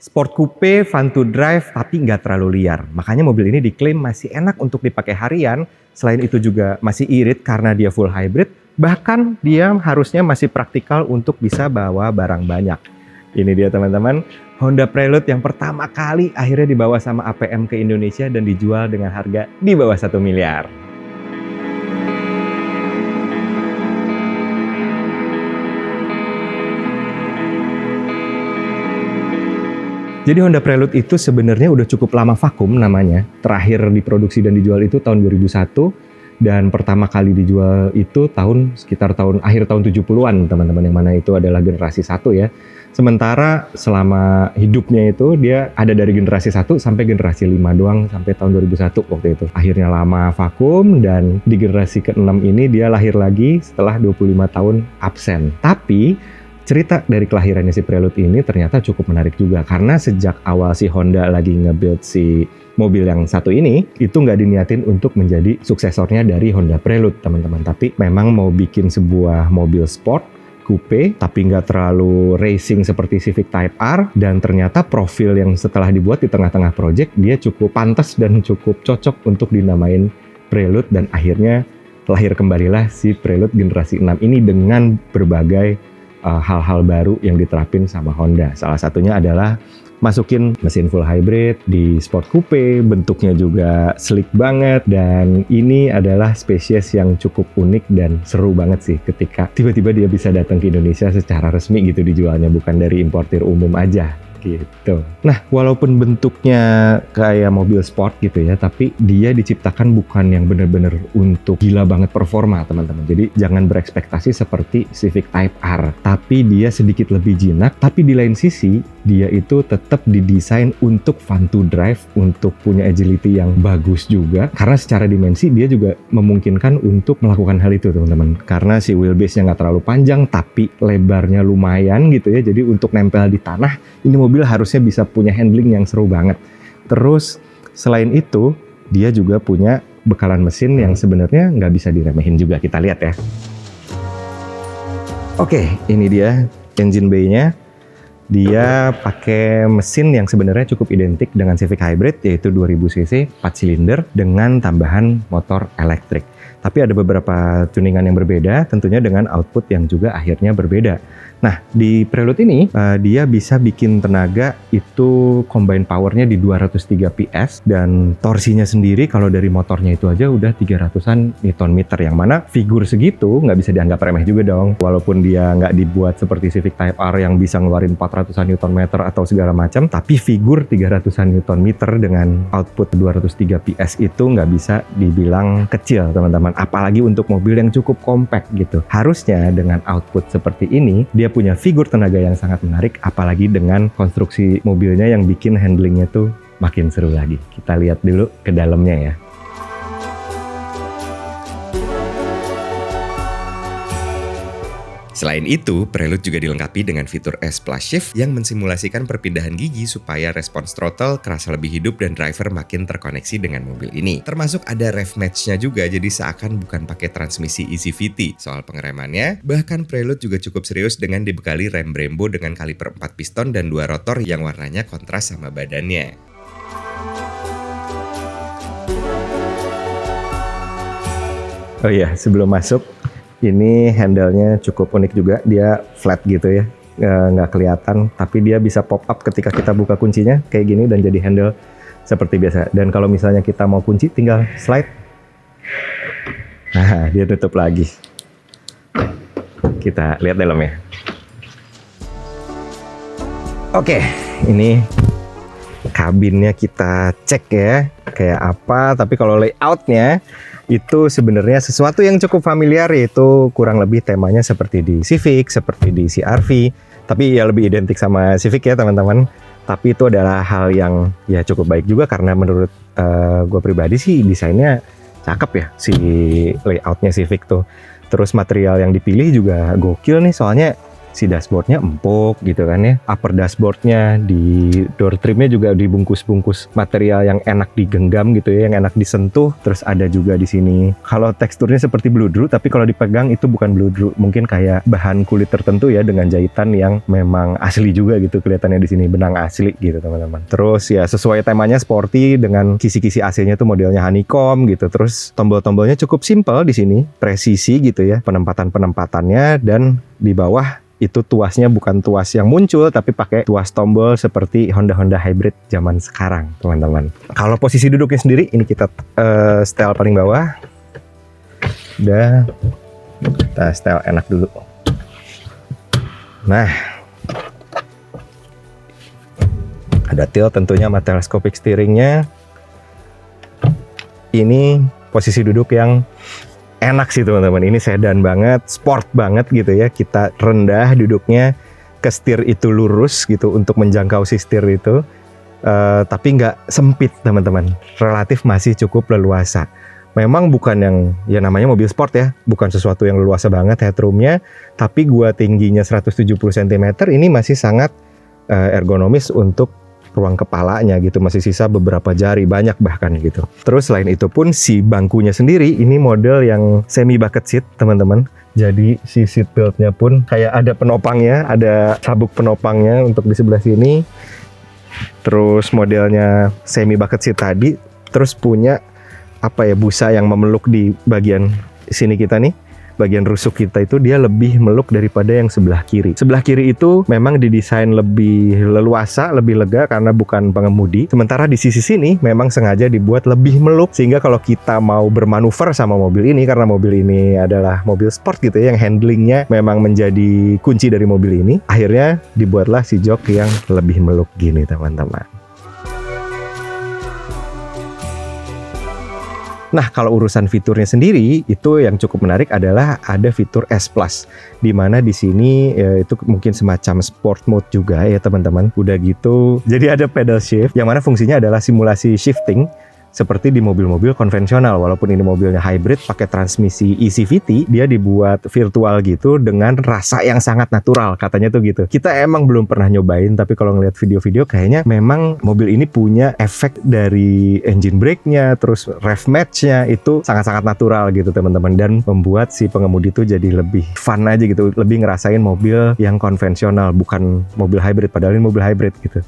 Sport coupe, fun to drive, tapi nggak terlalu liar. Makanya mobil ini diklaim masih enak untuk dipakai harian. Selain itu juga masih irit karena dia full hybrid. Bahkan dia harusnya masih praktikal untuk bisa bawa barang banyak. Ini dia teman-teman, Honda Prelude yang pertama kali akhirnya dibawa sama APM ke Indonesia dan dijual dengan harga di bawah 1 miliar. Jadi Honda Prelude itu sebenarnya udah cukup lama vakum namanya. Terakhir diproduksi dan dijual itu tahun 2001 dan pertama kali dijual itu sekitar akhir tahun 70-an teman-teman, yang mana itu adalah generasi 1 ya. Sementara selama hidupnya itu dia ada dari generasi 1 sampai generasi 5 doang sampai tahun 2001 waktu itu. Akhirnya lama vakum dan di generasi ke-6 ini dia lahir lagi setelah 25 tahun absen. Tapi cerita dari kelahirannya si Prelude ini ternyata cukup menarik juga, karena sejak awal si Honda lagi nge-build si mobil yang satu ini, itu nggak diniatin untuk menjadi suksesornya dari Honda Prelude teman-teman, tapi memang mau bikin sebuah mobil sport, coupe, tapi nggak terlalu racing seperti Civic Type R, dan ternyata profil yang setelah dibuat di tengah-tengah project, dia cukup pantas dan cukup cocok untuk dinamain Prelude, dan akhirnya lahir kembalilah si Prelude generasi 6 ini dengan berbagai hal-hal baru yang diterapin sama Honda. Salah satunya adalah masukin mesin full hybrid di sport coupe, bentuknya juga sleek banget, dan ini adalah spesies yang cukup unik dan seru banget sih ketika tiba-tiba dia bisa datang ke Indonesia secara resmi gitu dijualnya, bukan dari importir umum aja gitu. Nah, walaupun bentuknya kayak mobil sport gitu ya, tapi dia diciptakan bukan yang bener-bener untuk gila banget performa teman-teman. Jadi jangan berekspektasi seperti Civic Type R, tapi dia sedikit lebih jinak, tapi di lain sisi dia itu tetap didesain untuk fun to drive, untuk punya agility yang bagus juga, karena secara dimensi dia juga memungkinkan untuk melakukan hal itu teman-teman. Karena si wheelbase-nya nggak terlalu panjang, tapi lebarnya lumayan gitu ya, jadi untuk nempel di tanah, ini mobil harusnya bisa punya handling yang seru banget. Terus selain itu dia juga punya bekalan mesin yang sebenarnya nggak bisa diremehin juga. Kita lihat ya. Oke, ini dia engine bay-nya. Dia pakai mesin yang sebenarnya cukup identik dengan Civic Hybrid, yaitu 2000 cc 4 silinder dengan tambahan motor elektrik. Tapi ada beberapa tuningan yang berbeda, tentunya dengan output yang juga akhirnya berbeda. Nah, di Prelude ini dia bisa bikin tenaga itu combine powernya di 203 PS, dan torsinya sendiri kalau dari motornya itu aja udah 300-an Nm, yang mana figur segitu nggak bisa dianggap remeh juga dong. Walaupun dia nggak dibuat seperti Civic Type R yang bisa ngeluarin 400-an Nm atau segala macam, tapi figur 300-an Nm dengan output 203 PS itu nggak bisa dibilang kecil teman-teman. Apalagi untuk mobil yang cukup compact gitu. Harusnya dengan output seperti ini, dia punya figur tenaga yang sangat menarik, apalagi dengan konstruksi mobilnya yang bikin handlingnya tuh makin seru lagi. Kita lihat dulu ke dalamnya ya. Selain itu, Prelude juga dilengkapi dengan fitur S Plus Shift yang mensimulasikan perpindahan gigi supaya respons throttle kerasa lebih hidup dan driver makin terkoneksi dengan mobil ini. Termasuk ada rev match-nya juga, jadi seakan bukan pakai transmisi EasyVT. Soal pengeremannya, bahkan Prelude juga cukup serius dengan dibekali rem Brembo dengan kaliper 4 piston dan 2 rotor yang warnanya kontras sama badannya. Oh iya, sebelum masuk, ini handle-nya cukup unik juga, dia flat gitu ya, nggak kelihatan, tapi dia bisa pop up ketika kita buka kuncinya kayak gini dan jadi handle seperti biasa. Dan kalau misalnya kita mau kunci, tinggal slide, nah dia tutup lagi. Kita lihat dalamnya. Oke, ini kabinnya kita cek ya, kayak apa, tapi kalau layoutnya itu sebenarnya sesuatu yang cukup familiar, yaitu kurang lebih temanya seperti di Civic, seperti di CR-V, tapi ya lebih identik sama Civic ya teman-teman. Tapi itu adalah hal yang ya cukup baik juga, karena menurut gue pribadi sih desainnya cakep ya si layoutnya Civic tuh. Terus material yang dipilih juga gokil nih, soalnya si dashboardnya empuk gitu kan ya. Upper dashboardnya, di door trimnya juga dibungkus-bungkus material yang enak digenggam gitu ya, yang enak disentuh. Terus ada juga di sini, kalau teksturnya seperti bludru, tapi kalau dipegang itu bukan bludru, mungkin kayak bahan kulit tertentu ya, dengan jahitan yang memang asli juga gitu kelihatannya di sini, benang asli gitu teman-teman. Terus ya sesuai temanya sporty, dengan kisi-kisi AC-nya tuh modelnya honeycomb gitu. Terus tombol-tombolnya cukup simple di sini, presisi gitu ya penempatan-penempatannya, dan di bawah itu tuasnya bukan tuas yang muncul, tapi pakai tuas tombol seperti Honda Hybrid zaman sekarang, teman-teman. Kalau posisi duduknya sendiri, ini kita setel paling bawah. Udah, kita setel enak dulu. Nah, ada tilt tentunya sama telescopic steeringnya. Ini posisi duduk yang enak sih teman-teman, ini sedan banget, sport banget gitu ya. Kita rendah duduknya, ke setir itu lurus gitu untuk menjangkau si setir itu, tapi nggak sempit teman-teman, relatif masih cukup leluasa. Memang bukan yang ya namanya mobil sport ya, bukan sesuatu yang leluasa banget headroomnya, tapi gua tingginya 170 cm, ini masih sangat ergonomis untuk ruang kepalanya gitu, masih sisa beberapa jari, banyak bahkan gitu. Terus selain itu pun si bangkunya sendiri ini model yang semi bucket seat teman-teman. Jadi si seat beltnya pun kayak ada penopangnya, ada sabuk penopangnya untuk di sebelah sini. Terus modelnya semi bucket seat tadi, terus punya apa ya, busa yang memeluk di bagian sini kita nih. Bagian rusuk kita itu dia lebih meluk daripada yang sebelah kiri. Sebelah kiri itu memang didesain lebih leluasa, lebih lega karena bukan pengemudi. Sementara di sisi sini memang sengaja dibuat lebih meluk, sehingga kalau kita mau bermanuver sama mobil ini, karena mobil ini adalah mobil sport gitu ya, yang handlingnya memang menjadi kunci dari mobil ini, akhirnya dibuatlah si jok yang lebih meluk gini teman-teman. Nah, kalau urusan fiturnya sendiri, itu yang cukup menarik adalah ada fitur S Plus, di mana di sini ya, itu mungkin semacam sport mode juga ya teman-teman. Udah gitu, jadi ada pedal shift, yang mana fungsinya adalah simulasi shifting seperti di mobil-mobil konvensional. Walaupun ini mobilnya hybrid pakai transmisi eCVT, dia dibuat virtual gitu dengan rasa yang sangat natural, katanya tuh gitu. Kita emang belum pernah nyobain, tapi kalau ngeliat video-video kayaknya memang mobil ini punya efek dari engine brake-nya, terus rev match-nya itu sangat-sangat natural gitu teman-teman, dan membuat si pengemudi tuh jadi lebih fun aja gitu, lebih ngerasain mobil yang konvensional, bukan mobil hybrid, padahal ini mobil hybrid gitu.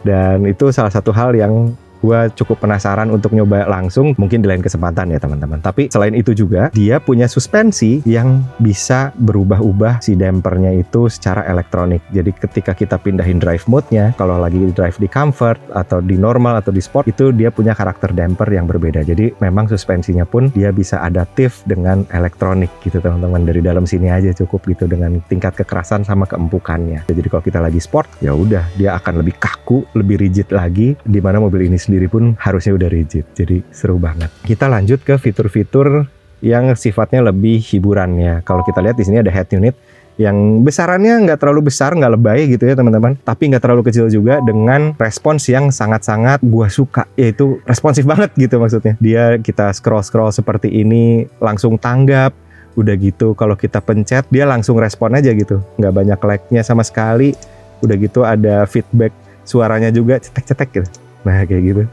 Dan itu salah satu hal yang gue cukup penasaran untuk nyoba langsung, mungkin di lain kesempatan ya teman-teman. Tapi selain itu juga, dia punya suspensi yang bisa berubah-ubah si dampernya itu secara elektronik. Jadi ketika kita pindahin drive mode-nya, kalau lagi drive di comfort, atau di normal, atau di sport, itu dia punya karakter damper yang berbeda. Jadi memang suspensinya pun dia bisa adaptif dengan elektronik gitu teman-teman. Dari dalam sini aja cukup gitu, dengan tingkat kekerasan sama keempukannya. Jadi kalau kita lagi sport, ya udah dia akan lebih kaku, lebih rigid lagi, di mana mobil ini sendiri pun harusnya udah rigid. Jadi seru banget. Kita lanjut ke fitur-fitur yang sifatnya lebih hiburan ya. Kalau kita lihat di sini ada head unit yang besarannya nggak terlalu besar, nggak lebay gitu ya teman-teman, tapi nggak terlalu kecil juga, dengan respons yang sangat-sangat gua suka, yaitu responsif banget gitu maksudnya. Dia kita scroll seperti ini langsung tanggap. Udah gitu kalau kita pencet dia langsung respon aja gitu, nggak banyak lag-nya sama sekali. Udah gitu ada feedback suaranya juga, cetek-cetek gitu. Nah kayak gitu.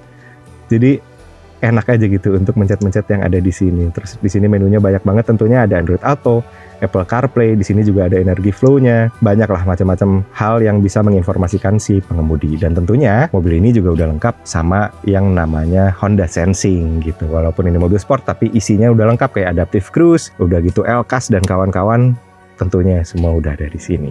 Jadi enak aja gitu untuk mencet-mencet yang ada di sini. Terus di sini menunya banyak banget, tentunya ada Android Auto, Apple CarPlay, di sini juga ada energy flow-nya. Banyak lah macam-macam hal yang bisa menginformasikan si pengemudi. Dan tentunya mobil ini juga udah lengkap sama yang namanya Honda Sensing gitu. Walaupun ini mobil sport, tapi isinya udah lengkap kayak adaptive cruise, udah gitu LCAS dan kawan-kawan, tentunya semua udah ada di sini.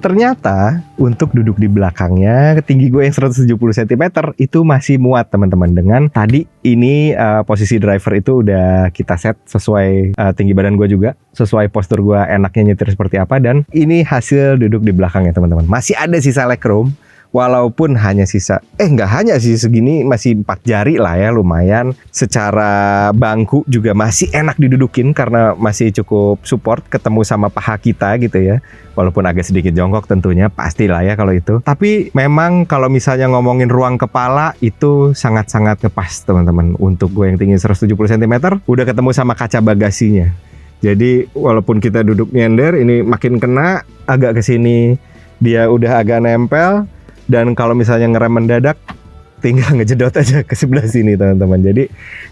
Ternyata untuk duduk di belakangnya, tinggi gue yang 170 cm itu masih muat teman-teman. Dengan tadi ini posisi driver itu udah kita set sesuai tinggi badan gue juga, sesuai postur gue enaknya nyetir seperti apa. Dan ini hasil duduk di belakangnya teman-teman. Masih ada sisa legroom, walaupun hanya sisa, nggak hanya sih segini, masih 4 jari lah ya, lumayan. Secara bangku juga masih enak didudukin karena masih cukup support ketemu sama paha kita gitu ya. Walaupun agak sedikit jongkok tentunya, pastilah ya kalau itu. Tapi memang kalau misalnya ngomongin ruang kepala itu sangat-sangat ngepas teman-teman. Untuk gue yang tinggi 170 cm udah ketemu sama kaca bagasinya. Jadi walaupun kita duduk nyender, ini makin kena agak ke sini, dia udah agak nempel. Dan kalau misalnya ngerem mendadak, tinggal ngejedot aja ke sebelah sini teman-teman. Jadi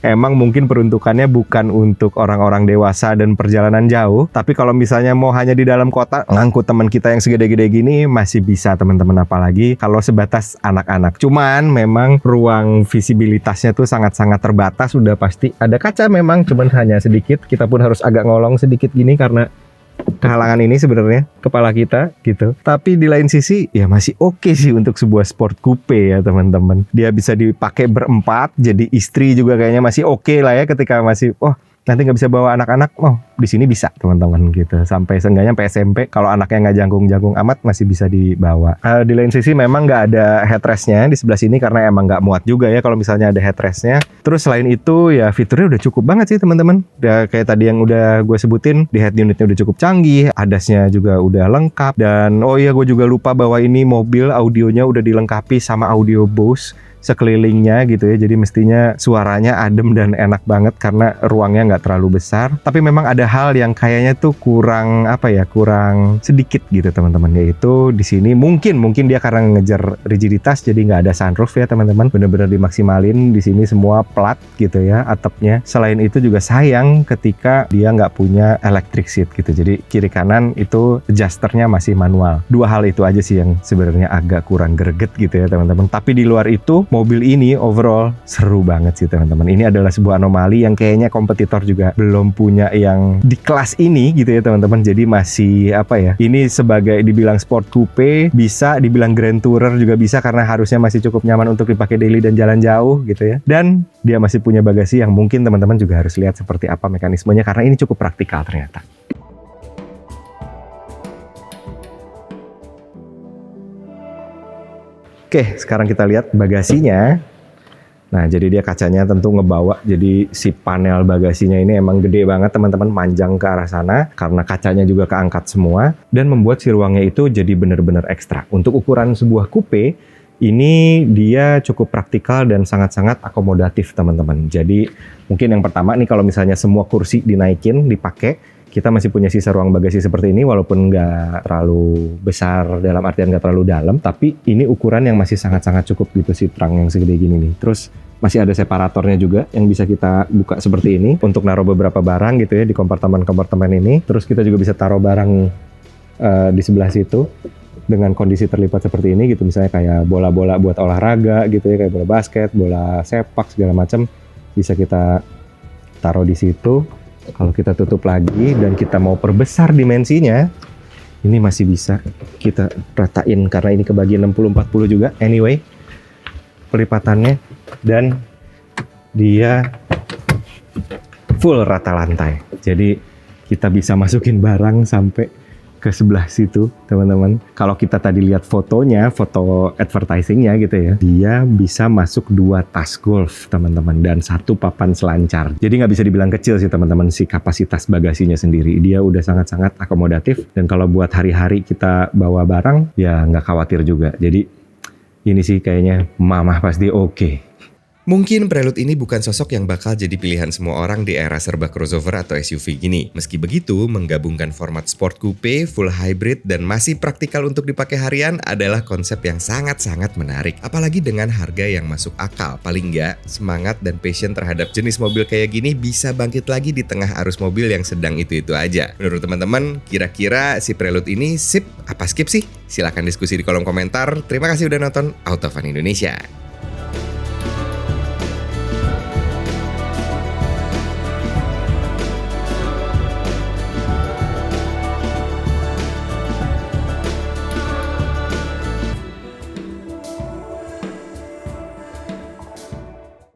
emang mungkin peruntukannya bukan untuk orang-orang dewasa dan perjalanan jauh, tapi kalau misalnya mau hanya di dalam kota ngangkut teman kita yang segede-gede gini masih bisa teman-teman, apalagi kalau sebatas anak-anak. Cuman memang ruang visibilitasnya tuh sangat-sangat terbatas, udah pasti ada kaca memang, cuman hanya sedikit. Kita pun harus agak ngolong sedikit gini karena kehalangan ini sebenarnya kepala kita gitu. Tapi di lain sisi ya masih oke sih untuk sebuah sport coupe ya teman-teman. Dia bisa dipakai berempat, jadi istri juga kayaknya masih oke lah ya ketika masih nanti nggak bisa bawa anak-anak, di sini bisa teman-teman gitu. Sampai seenggaknya sampai SMP kalau anaknya nggak jangkung-jangkung amat masih bisa dibawa. Di lain sisi memang nggak ada headrestnya di sebelah sini karena emang nggak muat juga ya kalau misalnya ada headrestnya. Terus selain itu ya fiturnya udah cukup banget sih teman-teman. Udah kayak tadi yang udah gue sebutin, di head unitnya udah cukup canggih, ADAS-nya juga udah lengkap. Dan gue juga lupa bahwa ini mobil audionya udah dilengkapi sama audio Bose sekelilingnya gitu ya, jadi mestinya suaranya adem dan enak banget karena ruangnya nggak terlalu besar. Tapi memang ada hal yang kayaknya tuh kurang sedikit gitu teman-teman, yaitu di sini mungkin dia karena ngejar rigiditas jadi nggak ada sunroof ya teman-teman, bener-bener dimaksimalin di sini semua plat gitu ya atapnya. Selain itu juga sayang ketika dia nggak punya electric seat gitu, jadi kiri kanan itu adjusternya masih manual. Dua hal itu aja sih yang sebenarnya agak kurang greget gitu ya teman-teman. Tapi di luar itu mobil ini overall seru banget sih teman-teman. Ini adalah sebuah anomali yang kayaknya kompetitor juga belum punya yang di kelas ini gitu ya teman-teman. Jadi masih ini sebagai dibilang sport coupe, bisa dibilang grand tourer juga bisa karena harusnya masih cukup nyaman untuk dipakai daily dan jalan jauh gitu ya. Dan dia masih punya bagasi yang mungkin teman-teman juga harus lihat seperti apa mekanismenya karena ini cukup praktikal ternyata. Oke, sekarang kita lihat bagasinya. Nah, jadi dia kacanya tentu ngebawa. Jadi si panel bagasinya ini emang gede banget teman-teman, panjang ke arah sana. Karena kacanya juga keangkat semua. Dan membuat si ruangnya itu jadi benar-benar ekstra. Untuk ukuran sebuah coupe, ini dia cukup praktikal dan sangat-sangat akomodatif teman-teman. Jadi mungkin yang pertama nih kalau misalnya semua kursi dinaikin, dipakai, kita masih punya sisa ruang bagasi seperti ini walaupun nggak terlalu besar dalam artian nggak terlalu dalam, tapi ini ukuran yang masih sangat-sangat cukup gitu si trunk yang segede gini nih. Terus masih ada separatornya juga yang bisa kita buka seperti ini untuk naruh beberapa barang gitu ya di kompartemen-kompartemen ini. Terus kita juga bisa taruh barang di sebelah situ dengan kondisi terlipat seperti ini gitu, misalnya kayak bola-bola buat olahraga gitu ya, kayak bola basket, bola sepak segala macam bisa kita taruh di situ. Kalau kita tutup lagi dan kita mau perbesar dimensinya, ini masih bisa kita ratain karena ini kebagi 60-40 juga anyway pelipatannya, dan dia full rata lantai. Jadi kita bisa masukin barang sampai ke sebelah situ teman-teman. Kalau kita tadi lihat fotonya, foto advertisingnya gitu ya, dia bisa masuk 2 tas golf teman-teman dan 1 papan selancar. Jadi nggak bisa dibilang kecil sih teman-teman si kapasitas bagasinya sendiri. Dia udah sangat-sangat akomodatif dan kalau buat hari-hari kita bawa barang ya nggak khawatir juga. Jadi ini sih kayaknya mamah pasti oke. Mungkin Prelude ini bukan sosok yang bakal jadi pilihan semua orang di era serba crossover atau SUV gini. Meski begitu, menggabungkan format sport coupe, full hybrid, dan masih praktikal untuk dipakai harian adalah konsep yang sangat-sangat menarik. Apalagi dengan harga yang masuk akal. Paling nggak, semangat dan passion terhadap jenis mobil kayak gini bisa bangkit lagi di tengah arus mobil yang sedang itu-itu aja. Menurut teman-teman, kira-kira si Prelude ini sip apa skip sih? Silahkan diskusi di kolom komentar. Terima kasih udah nonton Autofan Indonesia.